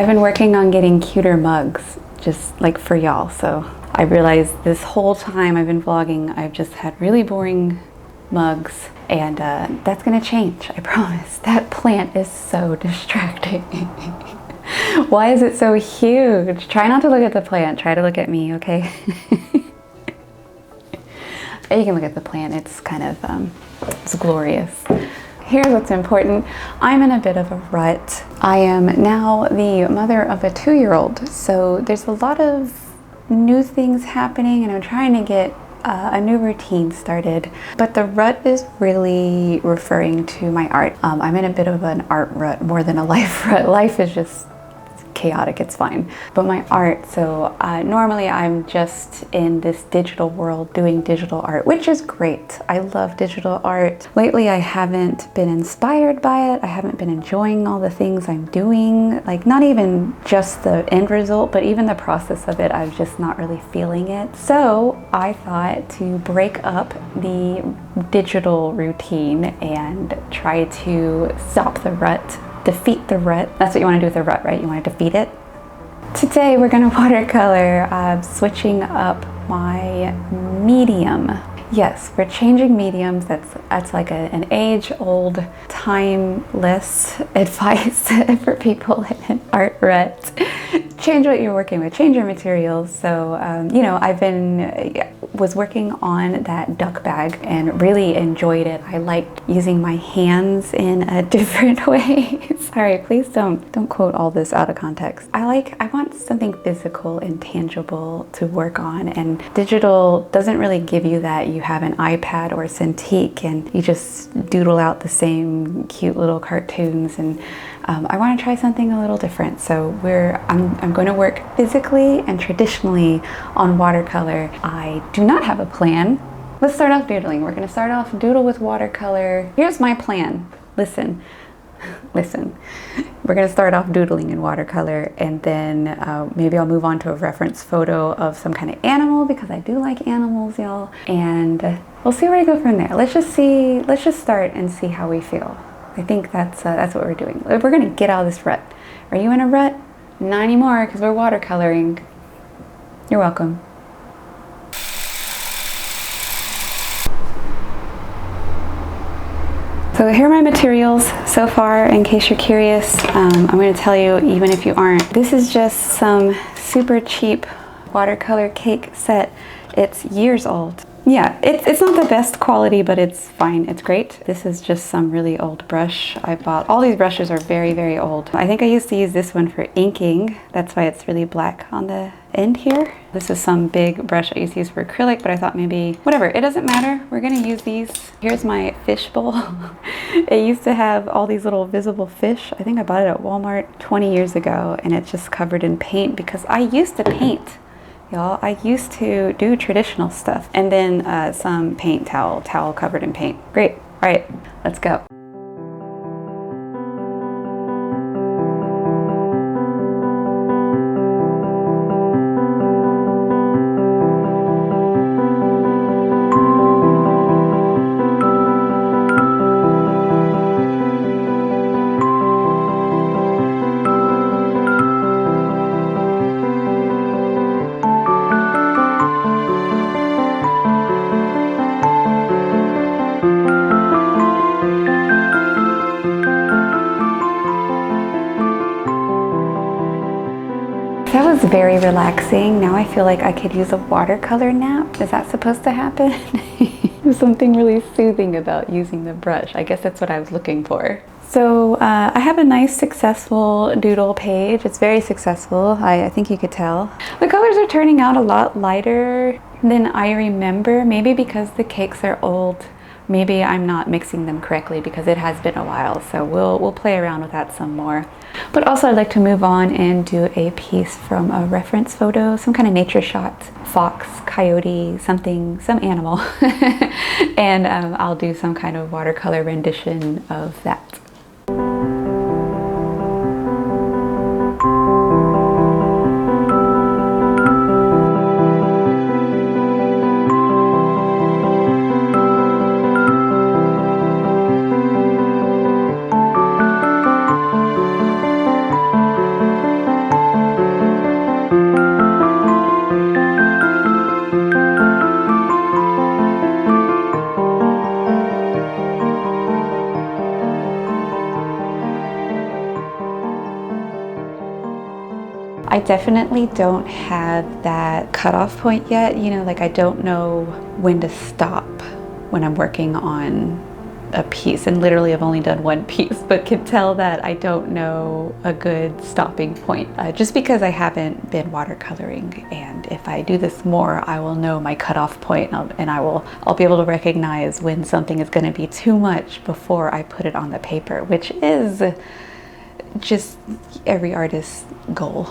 I've been working on getting cuter mugs, just like for y'all. So I realized this whole time I've been vlogging, I've just had really boring mugs, and that's gonna change, I promise. That plant is so distracting. Why is it so huge? Try not to look at the plant, try to look at me, okay? You can look at the plant, it's kind of, it's glorious. Here's what's important. I'm in a bit of a rut. I am now the mother of a 2-year-old, so there's a lot of new things happening, and I'm trying to get a new routine started. But the rut is really referring to my art. I'm in a bit of an art rut more than a life rut. Life is just chaotic, it's fine. But my art, so normally I'm just in this digital world doing digital art, which is great. I love digital art. Lately I haven't been inspired by it. I haven't been enjoying all the things I'm doing, like not even just the end result, but even the process of it, I'm just not really feeling it. So I thought to break up the digital routine and try to stop the rut, defeat the rut. That's what you want to do with the rut, right? You want to defeat it. Today we're going to watercolor, switching up my medium. Yes, we're changing mediums. That's like an age-old, timeless advice for people in an art rut. Change what you're working with, change your materials. So, you know, was working on that duck bag and really enjoyed it. I liked using my hands in a different way. Sorry, please don't quote all this out of context. I want something physical and tangible to work on, and digital doesn't really give you that. You have an iPad or a Cintiq and you just doodle out the same cute little cartoons, and I want to try something a little different. So I'm going to work physically and traditionally on watercolor. I do not have a plan. Let's start off doodling. We're going to start off doodle with watercolor. Here's my plan. Listen. We're going to start off doodling in watercolor, and then maybe I'll move on to a reference photo of some kind of animal, because I do like animals, y'all. And we'll see where I go from there. Let's just start and see how we feel. I think that's what we're doing. We're going to get out of this rut. Are you in a rut? Not anymore, because we're watercoloring. You're welcome. So here are my materials so far, in case you're curious. I'm going to tell you, even if you aren't, this is just some super cheap watercolor cake set. It's years old. Yeah, it's not the best quality, but it's fine. It's great. This is just some really old brush I bought. All these brushes are very, very old. I think I used to use this one for inking. That's why it's really black on the end here. This is some big brush I used to use for acrylic, but I thought maybe, whatever, it doesn't matter. We're gonna use these. Here's my fish bowl. It used to have all these little visible fish. I think I bought it at Walmart 20 years ago, and it's just covered in paint because I used to paint. Y'all, I used to do traditional stuff, and then some paint towel covered in paint. Great. All right, let's go. That was very relaxing. Now I feel like I could use a watercolor nap. Is that supposed to happen? There's something really soothing about using the brush. I guess that's what I was looking for. So I have a nice successful doodle page. It's very successful, I think you could tell. The colors are turning out a lot lighter than I remember, maybe because the cakes are old. Maybe I'm not mixing them correctly because it has been a while, so we'll play around with that some more. But also I'd like to move on and do a piece from a reference photo, some kind of nature shot, fox, coyote, something, some animal. And I'll do some kind of watercolor rendition of that. definitely don't have that cutoff point yet. You know, like I don't know when to stop when I'm working on a piece, and literally I've only done one piece, but can tell that I don't know a good stopping point just because I haven't been watercoloring. And if I do this more, I will know my cutoff point, and I'll be able to recognize when something is going to be too much before I put it on the paper, which is just every artist's goal.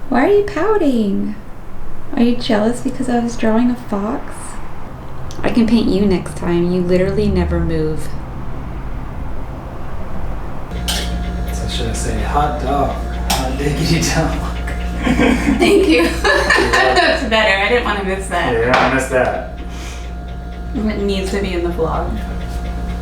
Why are you pouting? Are you jealous because I was drawing a fox? I can paint you next time. You literally never move. So should I say hot dog? Hot diggity dog. Thank you. That's better. I didn't want to miss that. Yeah, I missed that. It needs to be in the vlog.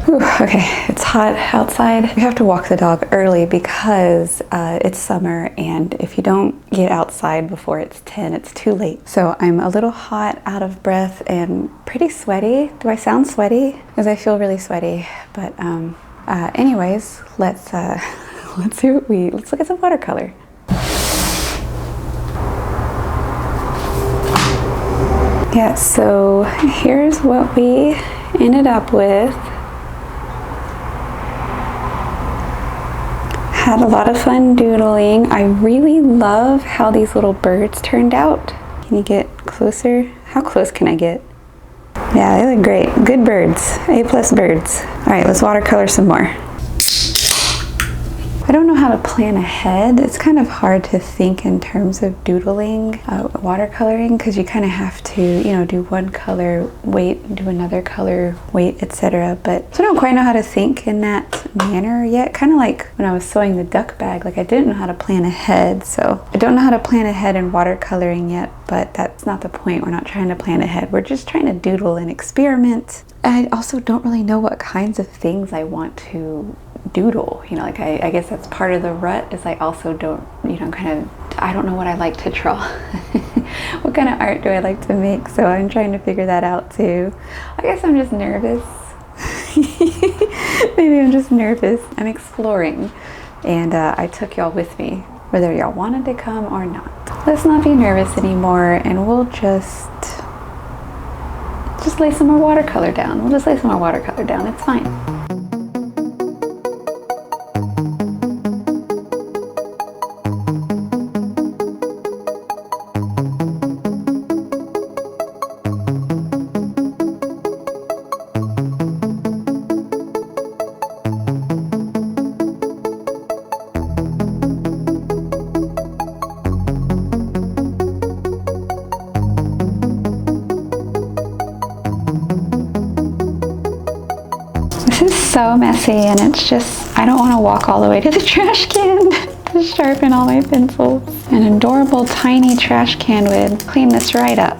Whew, okay, it's hot outside. We have to walk the dog early because it's summer, and if you don't get outside before it's 10, it's too late. So I'm a little hot, out of breath, and pretty sweaty. Do I sound sweaty? Because I feel really sweaty. But anyways, let's look at some watercolor. Yeah, so here's what we ended up with. Had a lot of fun doodling. I really love how these little birds turned out. Can you get closer? How close can I get? Yeah, they look great. Good birds. A+ birds. All right, let's watercolor some more. I don't know how to plan ahead. It's kind of hard to think in terms of doodling, watercoloring, because you kind of have to, you know, do one color, wait, do another color, wait, etc. But so I don't quite know how to think in that manner yet. Kind of like when I was sewing the duck bag, like I didn't know how to plan ahead. So I don't know how to plan ahead in watercoloring yet, but that's not the point. We're not trying to plan ahead. We're just trying to doodle and experiment. I also don't really know what kinds of things I want to doodle, you know, like I guess that's part of the rut, is I also don't, you know, I don't know what I like to draw. What kind of art do I like to make? So I'm trying to figure that out too. I guess I'm just nervous. Maybe I'm just nervous. I'm exploring, and I took y'all with me, whether y'all wanted to come or not. Let's not be nervous anymore, and we'll just lay some more watercolor down. We'll just lay some more watercolor down. It's fine. This is so messy, and it's just, I don't want to walk all the way to the trash can to sharpen all my pencils. An adorable tiny trash can would clean this right up.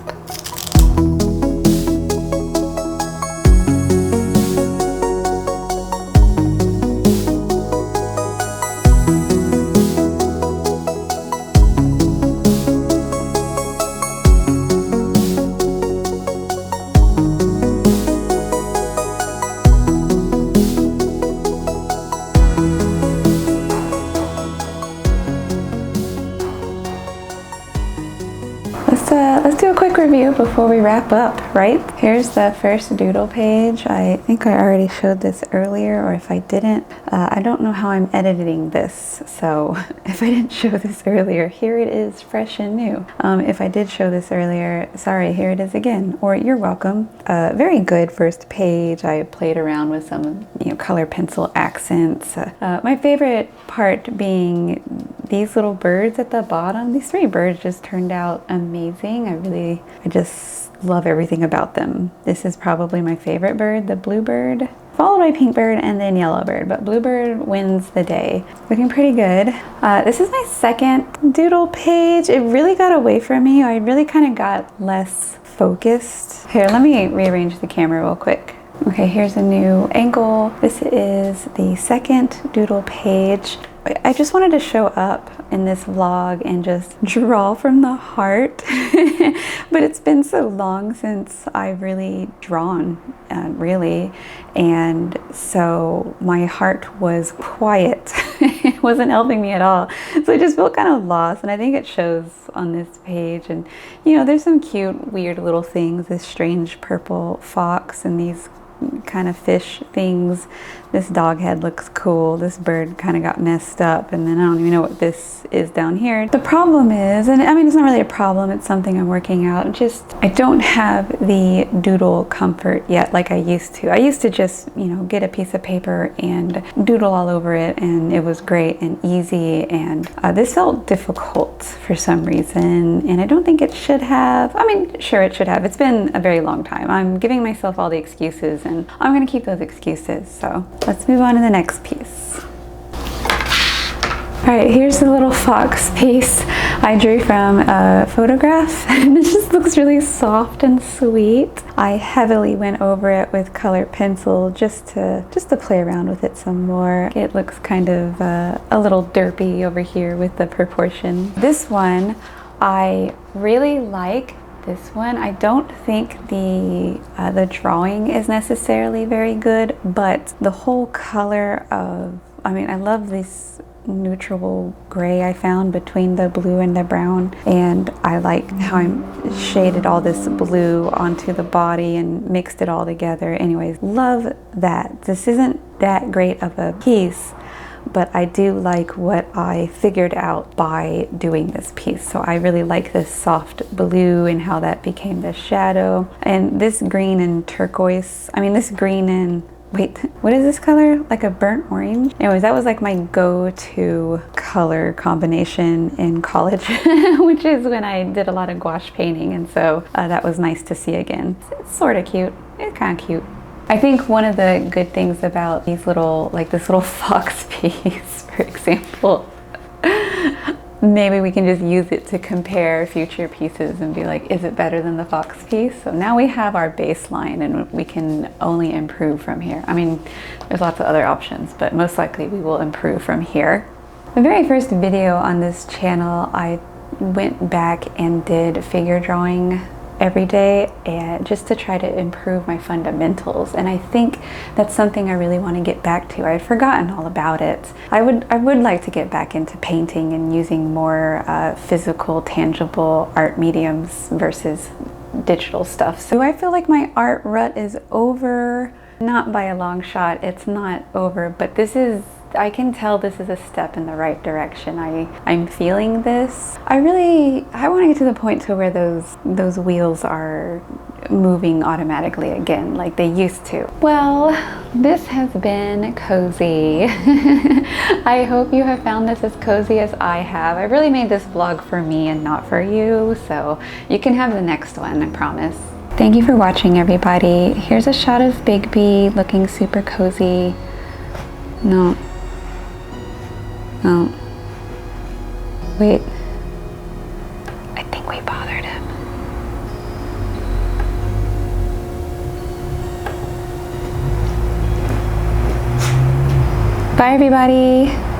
Let's do a quick review before we wrap up, right? Here's the first doodle page. I think I already showed this earlier, or if I didn't, I don't know how I'm editing this. So if I didn't show this earlier, here it is, fresh and new. If I did show this earlier, sorry, here it is again, or you're welcome. Very good first page. I played around with some, you know, color pencil accents. My favorite part being these little birds at the bottom. These 3 birds just turned out amazing. I just love everything about them. This is probably my favorite bird, the bluebird, followed by pinktbird and then yellowbird, but bluebird wins the day. Looking pretty good. This is my second doodle page. It really got away from me. I really kind of got less focused. Here, let me rearrange the camera real quick. Okay, here's a new angle. This is the second doodle page. I just wanted to show up in this vlog and just draw from the heart. But it's been so long since I've really drawn, really. And so my heart was quiet it wasn't helping me at all. So I just felt kind of lost, and I think it shows on this page. And you know, there's some cute, weird little things, this strange purple fox and these kind of fish things. This dog head looks cool. This bird kind of got messed up, and then I don't even know what this is down here. The problem is, and I mean, it's not really a problem, it's something I'm working out, just I don't have the doodle comfort yet like I used to. I used to just, you know, get a piece of paper and doodle all over it, and it was great and easy, and this felt difficult for some reason, and I don't think it should have. I mean, sure, it should have. It's been a very long time. I'm giving myself all the excuses, and I'm gonna keep those excuses. So let's move on to the next piece. All right, here's the little fox piece I drew from a photograph. And it just looks really soft and sweet. I heavily went over it with colored pencil just to play around with it some more. It looks kind of a little derpy over here with the proportions. This one I really like. This one, I don't think the drawing is necessarily very good, but the whole color of, I mean, I love this neutral gray I found between the blue and the brown, and I like how I shaded all this blue onto the body and mixed it all together. Anyways, love that. This isn't that great of a piece, but I do like what I figured out by doing this piece. So I really like this soft blue and how that became the shadow. And this green and turquoise, I mean, this green and, wait, what is this color? Like a burnt orange? Anyways, that was like my go-to color combination in college, which is when I did a lot of gouache painting. And so that was nice to see again. It's sort of cute. It's kind of cute. I think one of the good things about these little, like this little fox piece, for example, maybe we can just use it to compare future pieces and be like, is it better than the fox piece? So now we have our baseline and we can only improve from here. I mean, there's lots of other options, but most likely we will improve from here. The very first video on this channel, I went back and did figure drawing every day, and just to try to improve my fundamentals, and I think that's something I really want to get back to. I had forgotten all about it. I would like to get back into painting and using more physical, tangible art mediums versus digital stuff. So I feel like my art rut is over. Not by a long shot, it's not over, but this is, I can tell this is a step in the right direction. I'm feeling this. I want to get to the point to where those wheels are moving automatically again, like they used to. Well, this has been cozy. I hope you have found this as cozy as I have. I really made this vlog for me and not for you, so you can have the next one, I promise. Thank you for watching, everybody. Here's a shot of Big B looking super cozy. No. Oh, wait, I think we bothered him. Bye, everybody.